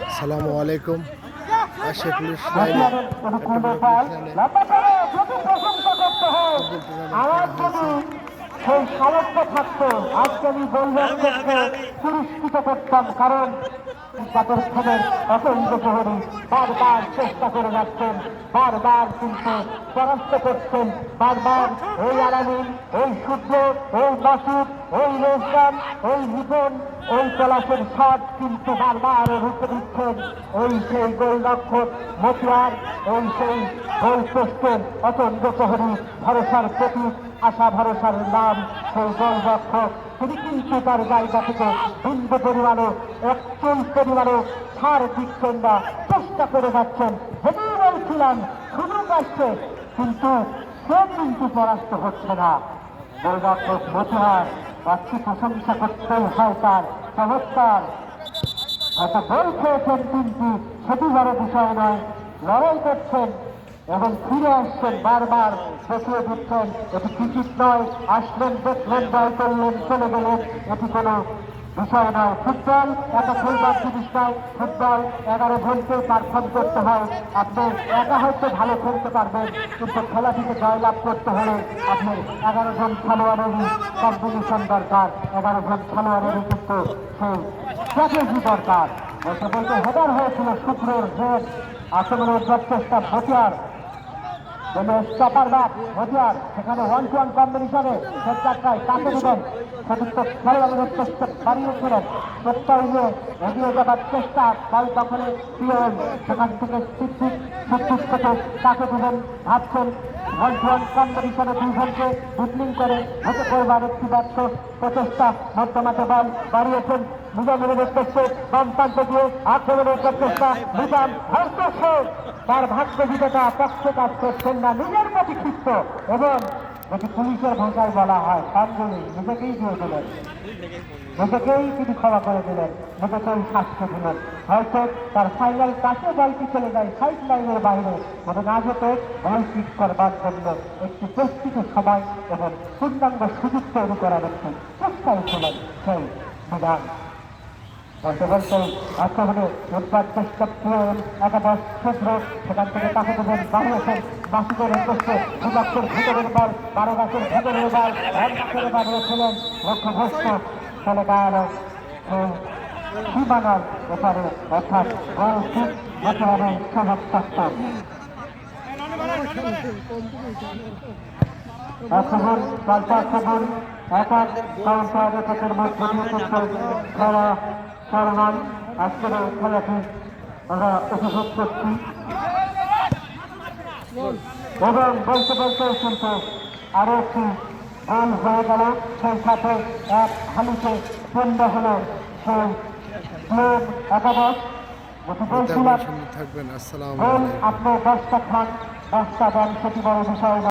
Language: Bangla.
আসসালামু আলাইকুম। আশিকুল ইসলাম সেই সামর্থ্য থাকতো আজকে আমি গোলরক্ষককে পুরস্কৃত করতাম, কারণ তাদের খবর অতন্ত্র প্রহরী বারবার চেষ্টা করে যাচ্ছেন, বারবার কিন্তু পরাস্ত করছেন, বারবার ওই আলামিন, ওই সূর্য, ওই মাসুদ, ওই রোজগান, ওই রিপন, ওই তলাশের শট কিন্তু বারবার রুখে দিচ্ছেন ওই সেই গোলরক্ষক মতিয়ার, ওই সেই গোল পোস্টের অতন্ত্র প্রহরী ভরসার প্রতীক, আশা ভরসার নাম সেই গোলরক্ষক। তিনি কিন্তু তার জায়গা থেকে বিন্দু পরিমাণে একচুল পরিমাণে ছাড় দিচ্ছেন না, চেষ্টা করে যাচ্ছেন। যেটাই বলছিলাম সুযোগ আসছে, কিন্তু সে কিন্তু পরাস্ত হচ্ছে না। গোলরক্ষক মতিয়ার বাচ্চি প্রশংসা করতেই হয় তার চমৎকার। হয়তো গোল খেয়েছেন কিন্তু সেটি বড় বিষয় নয়, লড়াই করছেন এবং ফিরে আসছেন, বারবার দেখিয়ে দিচ্ছেন এটি টিকিট নয়, আসলেন দেখলেন জয় করলেন চলে গেলেন, এটি কোনো বিষয় নয়। ফুটবল এত খেলবার জিনিস নয়, ফুটবল 11 জনকে পারফর্ম করতে হয়। আপনি একা হয়তো ভালো খেলতে পারবেন, কিন্তু খেলাটিকে জয়লাভ করতে হলে আপনার 11 জন খেলোয়াড়েরই কম্বিনেশন দরকার, 11 জন খেলোয়াড়েরই কিন্তু সেই স্ট্র্যাটেজি দরকার। বলতে বলতে হেডার হয়েছিল শুক্রের হেড, আক্রমণের প্রচেষ্টা মতিয়ার, স্টপার ব্যাক মতিয়ার, সেখানে 1-to-1 কম্বিনেশনে সেটায় কাকে দেবেন সেদিকটা খেলোয়াড়ের চেষ্টা বাড়িয়েছিলেন, প্রত্যয় নিয়ে এগিয়ে যাবার চেষ্টা, বল দখলে পিওন, সেখান থেকে সিদ্দিক থেকে কাকে দেবেন ভাবছেন। 1-to-1 কম্বিনেশনে দুইজনকে ড্রিবলিং করে হতে করবার একটি ব্যর্থ প্রচেষ্টা, মধ্যমাঠে বল বাড়িয়েছেন নিজামের উদ্দেশ্যে, বাম প্রান্তে গিয়ে আক্রমণের প্রচেষ্টা, নিজাম হরতেছে, তার ভাগ্য বিধাতা পক্ষে কাজ করছেন না, নিজের প্রতি ক্ষিপ্ত এবং যেটি পুলিশের ভাষায় বলা হয় কাজগুলি নিজেকেই দিয়ে দিলেন, নিজেকেই তিনি ক্ষমা করে দিলেন, নিজেকেই শাস্তি দিলেন। হয়তো তার ফাইনাল কাছে বলটি চলে যায় সাইড লাইনের বাইরে, মানে না যেতে গোল কিক করবার জন্য একটি প্রস্তুত সময় এবং পূর্ণাঙ্গ সুযোগ তৈরি করার একটি চেষ্টাই ছিলেন সেই বিধান। বলতে বলতে আক্রমণে উৎপাদ চেষ্টা একাদশ ক্ষেত্র, সেখান থেকে তাকে দেবেন বাড়িয়েছেন বাসুদের উদ্দেশ্যে, দুবাক্সের ভিতরের বল, 12 গাছের ভিতরের বল, 1 গাছের বাড়িয়েছিলেন লক্ষ্যভ্রষ্ট চলে গেল সীমানার ব্যাপারে, অর্থাৎ গোল কিক ব্যাপারে সমাপ্ত। আক্রমণ পাল্টা আক্রমণ, একাক কাউন্টার এটাকের মধ্যে দিয়ে খেলা চলমান। আজকের খেলাটি আমরা উপভোগ করছি এবং বলতে বলতে কিন্তু আরো একটি গোল হয়ে গেল, সেই সাথে এক হালিতে পণ্য হল সেই ক্লাব একাদশ। বলছিলাম থাকবেন। আসসালামু গোল আলাইকুম। আপনি 10টা খান 10টা দেন, সেটি বড় বিষয় না।